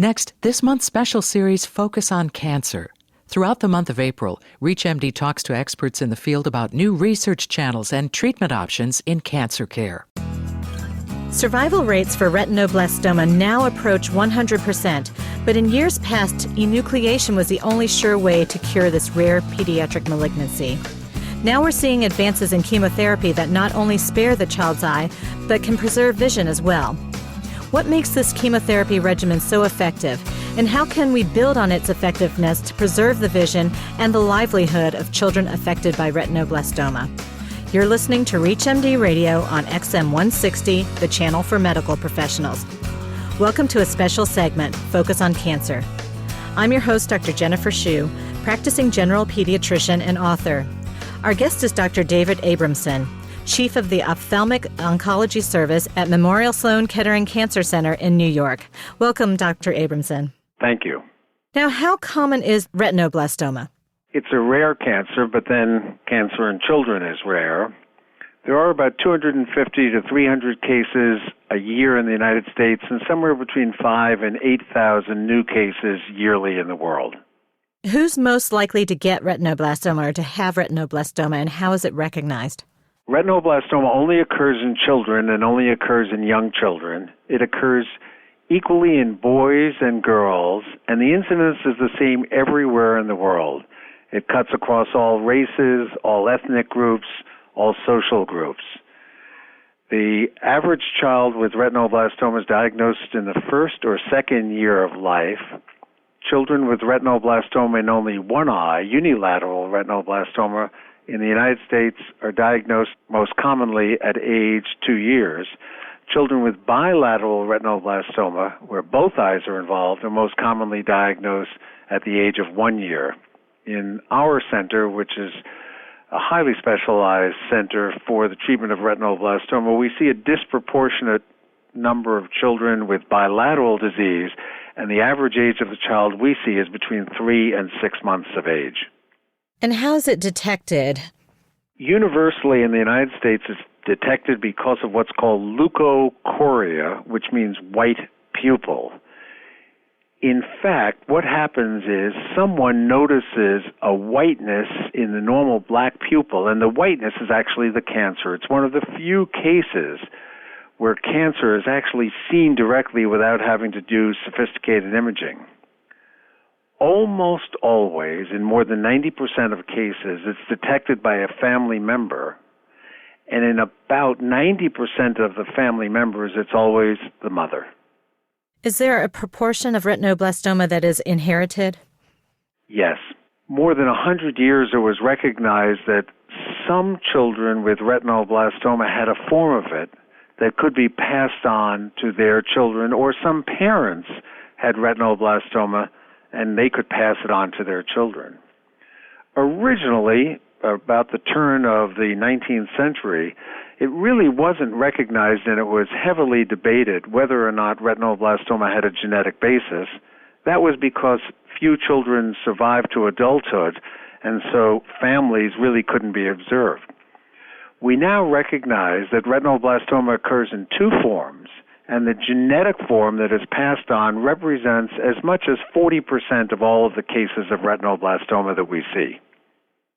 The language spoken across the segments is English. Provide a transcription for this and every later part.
Next, this month's special series, Focus on Cancer. Throughout the month of April, ReachMD talks to experts in the field about new research channels and treatment options in cancer care. Survival rates for retinoblastoma now approach 100%, but in years past, enucleation was the only sure way to cure this rare pediatric malignancy. Now we're seeing advances in chemotherapy that not only spare the child's eye, but can preserve vision as well. What makes this chemotherapy regimen so effective, and how can we build on its effectiveness to preserve the vision and the livelihood of children affected by retinoblastoma? You're listening to ReachMD Radio on XM 160, the channel for medical professionals. Welcome to a special segment, Focus on Cancer. I'm your host, Dr. Jennifer Hsu, practicing general pediatrician and author. Our guest is Dr. David Abramson, Chief of the Ophthalmic Oncology Service at Memorial Sloan-Kettering Cancer Center in New York. Welcome, Dr. Abramson. Thank you. Now, how common is retinoblastoma? It's a rare cancer, but then cancer in children is rare. There are about 250 to 300 cases a year in the United States and somewhere between 5,000 and 8,000 new cases yearly in the world. Who's most likely to get retinoblastoma or to have retinoblastoma, and how is it recognized? Retinoblastoma only occurs in children and only occurs in young children. It occurs equally in boys and girls, and the incidence is the same everywhere in the world. It cuts across all races, all ethnic groups, all social groups. The average child with retinoblastoma is diagnosed in the first or second year of life. Children with retinoblastoma in only one eye, unilateral retinoblastoma, in the United States are diagnosed most commonly at age 2 years. Children with bilateral retinoblastoma, where both eyes are involved, are most commonly diagnosed at the age of 1 year. In our center, which is a highly specialized center for the treatment of retinoblastoma, we see a disproportionate number of children with bilateral disease, and the average age of the child we see is between 3 and 6 months of age. And how is it detected? Universally in the United States, it's detected because of what's called leukocoria, which means white pupil. In fact, what happens is someone notices a whiteness in the normal black pupil, and the whiteness is actually the cancer. It's one of the few cases where cancer is actually seen directly without having to do sophisticated imaging. Almost always, in more than 90% of cases, it's detected by a family member. And in about 90% of the family members, it's always the mother. Is there a proportion of retinoblastoma that is inherited? Yes. More than 100 years, it was recognized that some children with retinoblastoma had a form of it that could be passed on to their children, or some parents had retinoblastoma and they could pass it on to their children. Originally, about the turn of the 19th century, it really wasn't recognized, and it was heavily debated whether or not retinoblastoma had a genetic basis. That was because few children survived to adulthood, and so families really couldn't be observed. We now recognize that retinoblastoma occurs in two forms, and the genetic form that is passed on represents as much as 40% of all of the cases of retinoblastoma that we see.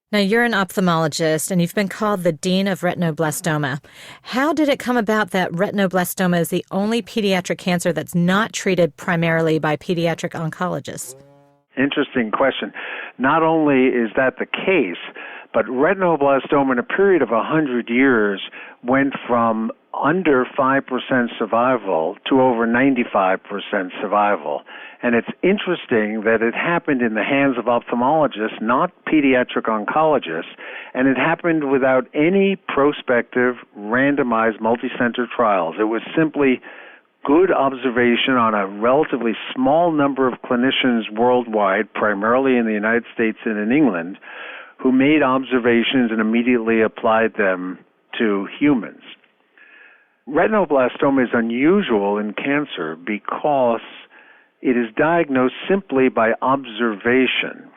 Now, you're an ophthalmologist, and you've been called the Dean of Retinoblastoma. How did it come about that retinoblastoma is the only pediatric cancer that's not treated primarily by pediatric oncologists? Interesting question. Not only is that the case, but retinoblastoma in a period of 100 years went from under 5% survival to over 95% survival. And it's interesting that it happened in the hands of ophthalmologists, not pediatric oncologists, and it happened without any prospective randomized multicenter trials. It was simply good observation on a relatively small number of clinicians worldwide, primarily in the United States and in England, who made observations and immediately applied them to humans. Retinoblastoma is unusual in cancer because it is diagnosed simply by observation.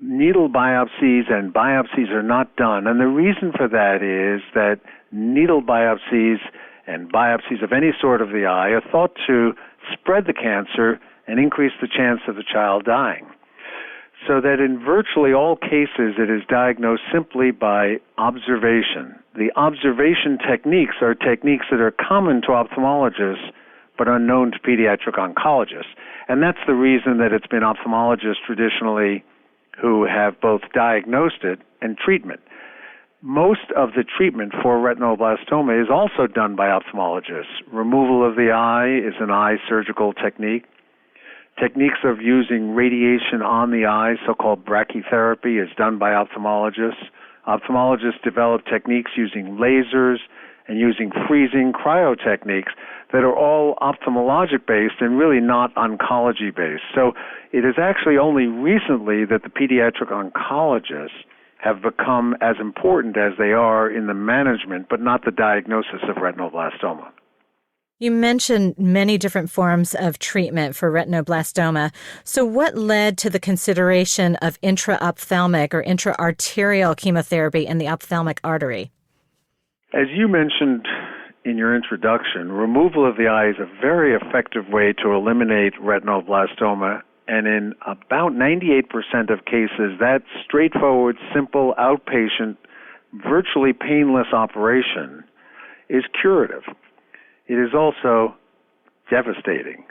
Needle biopsies and biopsies are not done, and the reason for that is that needle biopsies and biopsies of any sort of the eye are thought to spread the cancer and increase the chance of the child dying. So that in virtually all cases, it is diagnosed simply by observation. The observation techniques are techniques that are common to ophthalmologists but unknown to pediatric oncologists. And that's the reason that it's been ophthalmologists traditionally who have both diagnosed it and treatment. Most of the treatment for retinoblastoma is also done by ophthalmologists. Removal of the eye is an eye surgical technique. Techniques of using radiation on the eye, so-called brachytherapy, is done by ophthalmologists. Ophthalmologists develop techniques using lasers and using freezing cryo techniques that are all ophthalmologic-based and really not oncology-based. So it is actually only recently that the pediatric oncologists have become as important as they are in the management, but not the diagnosis of retinoblastoma. You mentioned many different forms of treatment for retinoblastoma. So what led to the consideration of intra-ophthalmic or intra-arterial chemotherapy in the ophthalmic artery? As you mentioned in your introduction, removal of the eye is a very effective way to eliminate retinoblastoma, and in about 98% of cases, that straightforward, simple, outpatient, virtually painless operation is curative. It is also devastating.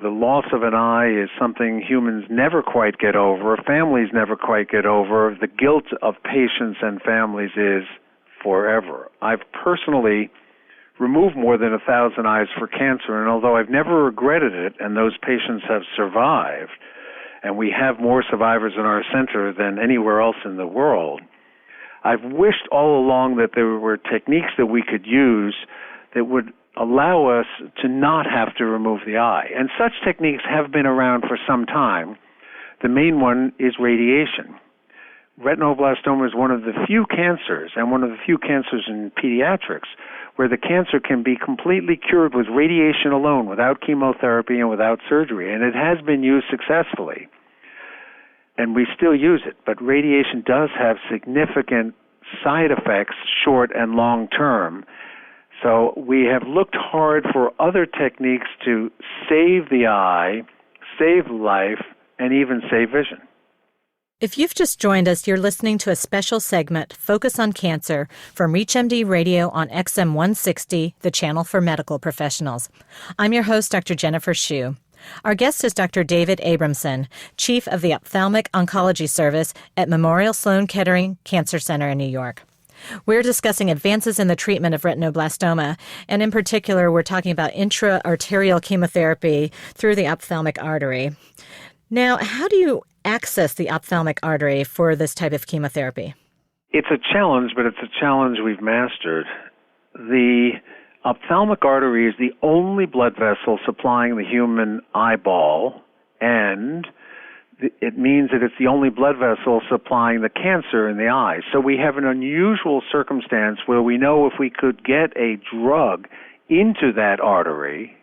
The loss of an eye is something humans never quite get over, families never quite get over. The guilt of patients and families is forever. I've personally removed more than 1,000 eyes for cancer, and although I've never regretted it, and those patients have survived, and we have more survivors in our center than anywhere else in the world, I've wished all along that there were techniques that we could use that would allow us to not have to remove the eye. And such techniques have been around for some time. The main one is radiation. Retinoblastoma is one of the few cancers, and one of the few cancers in pediatrics, where the cancer can be completely cured with radiation alone, without chemotherapy and without surgery. And it has been used successfully. And we still use it. But radiation does have significant side effects, short and long term. So we have looked hard for other techniques to save the eye, save life, and even save vision. If you've just joined us, you're listening to a special segment, Focus on Cancer, from ReachMD Radio on XM 160, the channel for medical professionals. I'm your host, Dr. Jennifer Hsu. Our guest is Dr. David Abramson, Chief of the Ophthalmic Oncology Service at Memorial Sloan-Kettering Cancer Center in New York. We're discussing advances in the treatment of retinoblastoma, and in particular, we're talking about intra-arterial chemotherapy through the ophthalmic artery. Now, how do you access the ophthalmic artery for this type of chemotherapy? It's a challenge, but it's a challenge we've mastered. The ophthalmic artery is the only blood vessel supplying the human eyeball, and it means that it's the only blood vessel supplying the cancer in the eye. So we have an unusual circumstance where we know if we could get a drug into that artery,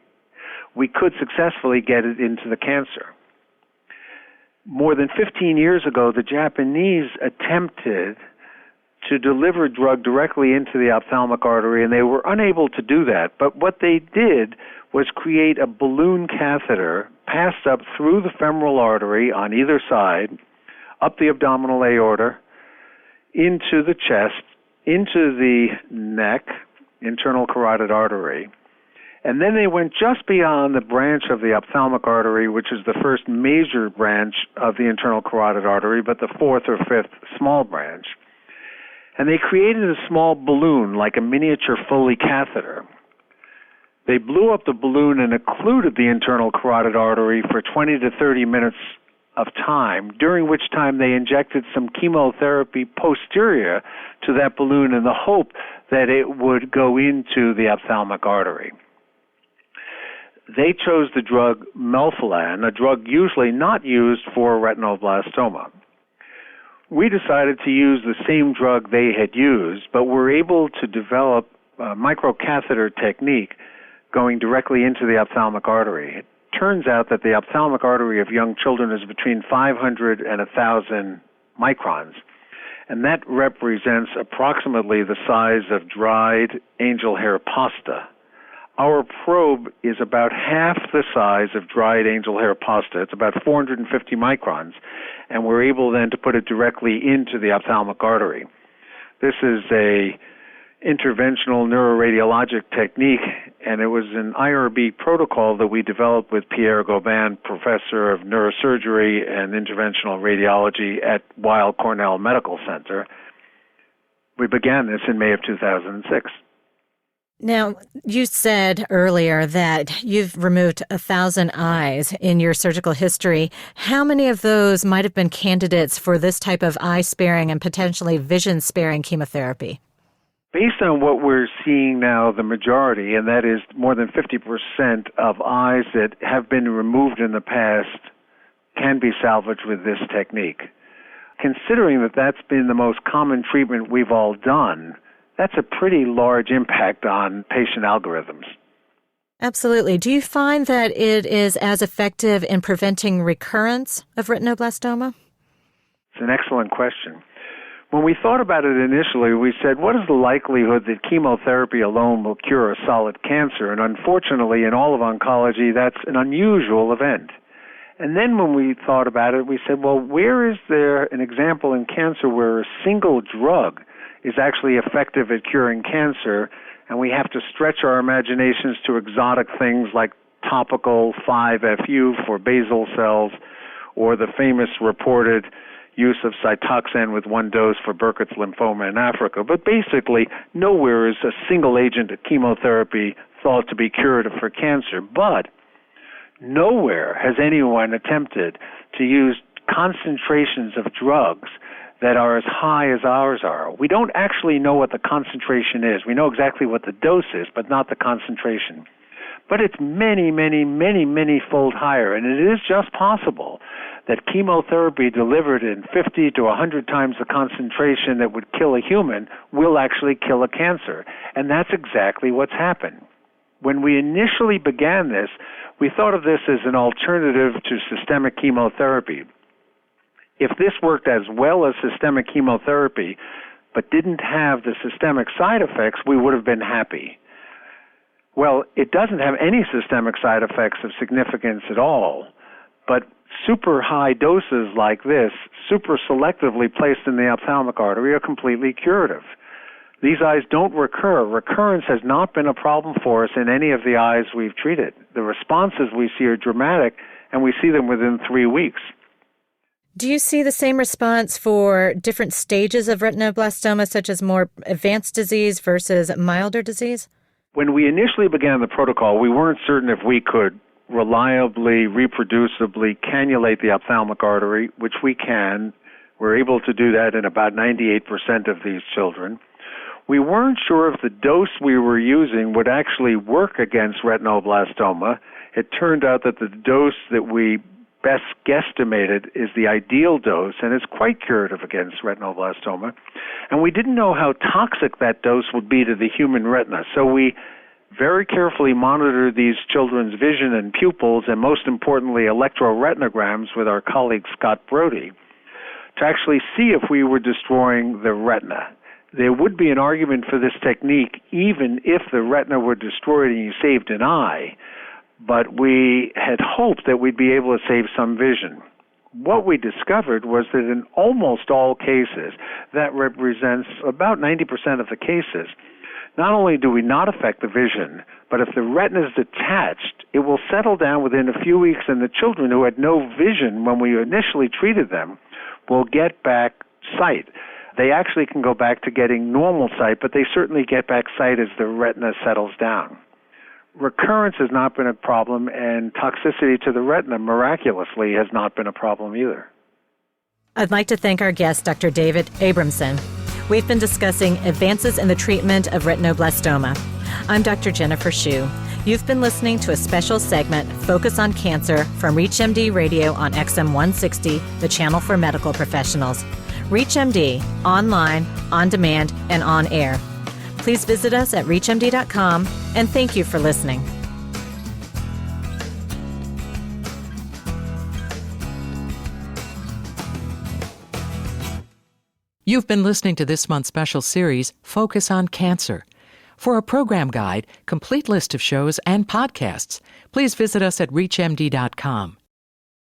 we could successfully get it into the cancer. More than 15 years ago, the Japanese attempted to deliver drug directly into the ophthalmic artery, and they were unable to do that. But what they did was create a balloon catheter passed up through the femoral artery on either side, up the abdominal aorta, into the chest, into the neck, internal carotid artery. And then they went just beyond the branch of the ophthalmic artery, which is the first major branch of the internal carotid artery, but the fourth or fifth small branch. And they created a small balloon, like a miniature Foley catheter. They blew up the balloon and occluded the internal carotid artery for 20 to 30 minutes of time, during which time they injected some chemotherapy posterior to that balloon in the hope that it would go into the ophthalmic artery. They chose the drug melphalan, a drug usually not used for retinoblastoma. We decided to use the same drug they had used, but were able to develop a microcatheter technique going directly into the ophthalmic artery. It turns out that the ophthalmic artery of young children is between 500 and 1,000 microns, and that represents approximately the size of dried angel hair pasta. Our probe is about half the size of dried angel hair pasta. It's about 450 microns, and we're able then to put it directly into the ophthalmic artery. This is a interventional neuroradiologic technique, and it was an IRB protocol that we developed with Pierre Gobin, professor of neurosurgery and interventional radiology at Weill Cornell Medical Center. We began this in May of 2006. Now, you said earlier that you've removed 1,000 eyes in your surgical history. How many of those might have been candidates for this type of eye-sparing and potentially vision-sparing chemotherapy? Based on what we're seeing now, the majority, and that is more than 50% of eyes that have been removed in the past, can be salvaged with this technique. Considering that that's been the most common treatment we've all done, that's a pretty large impact on patient algorithms. Absolutely. Do you find that it is as effective in preventing recurrence of retinoblastoma? It's an excellent question. When we thought about it initially, we said, what is the likelihood that chemotherapy alone will cure a solid cancer? And unfortunately, in all of oncology, that's an unusual event. And then when we thought about it, we said, well, where is there an example in cancer where a single drug is actually effective at curing cancer, and we have to stretch our imaginations to exotic things like topical 5-FU for basal cells, or the famous reported use of Cytoxan with one dose for Burkitt's lymphoma in Africa. But basically, nowhere is a single agent of chemotherapy thought to be curative for cancer. But nowhere has anyone attempted to use concentrations of drugs that are as high as ours are. We don't actually know what the concentration is. We know exactly what the dose is, but not the concentration. But it's many, many, many, many-fold higher, and it is just possible that chemotherapy delivered in 50 to 100 times the concentration that would kill a human will actually kill a cancer. And that's exactly what's happened. When we initially began this, we thought of this as an alternative to systemic chemotherapy. If this worked as well as systemic chemotherapy, but didn't have the systemic side effects, we would have been happy. Well, it doesn't have any systemic side effects of significance at all, but super high doses like this, super selectively placed in the ophthalmic artery, are completely curative. These eyes don't recur. Recurrence has not been a problem for us in any of the eyes we've treated. The responses we see are dramatic, and we see them within 3 weeks. Do you see the same response for different stages of retinoblastoma, such as more advanced disease versus milder disease? When we initially began the protocol, we weren't certain if we could reliably, reproducibly cannulate the ophthalmic artery, which we can. We're able to do that in about 98% of these children. We weren't sure if the dose we were using would actually work against retinoblastoma. It turned out that the dose that we best guesstimated is the ideal dose, and it's quite curative against retinoblastoma. And we didn't know how toxic that dose would be to the human retina. So we very carefully monitored these children's vision and pupils, and most importantly, electroretinograms with our colleague Scott Brody, to actually see if we were destroying the retina. There would be an argument for this technique even if the retina were destroyed and you saved an eye, but we had hoped that we'd be able to save some vision. What we discovered was that in almost all cases, that represents about 90% of the cases, not only do we not affect the vision, but if the retina is detached, it will settle down within a few weeks, and the children who had no vision when we initially treated them will get back sight. They actually can go back to getting normal sight, but they certainly get back sight as the retina settles down. Recurrence has not been a problem, and toxicity to the retina, miraculously, has not been a problem either. I'd like to thank our guest, Dr. David Abramson. We've been discussing advances in the treatment of retinoblastoma. I'm Dr. Jennifer Hsu. You've been listening to a special segment, Focus on Cancer, from ReachMD Radio on XM 160, the channel for medical professionals. ReachMD, online, on demand, and on air. Please visit us at reachmd.com, and thank you for listening. You've been listening to this month's special series, Focus on Cancer. For a program guide, complete list of shows, and podcasts, please visit us at reachmd.com.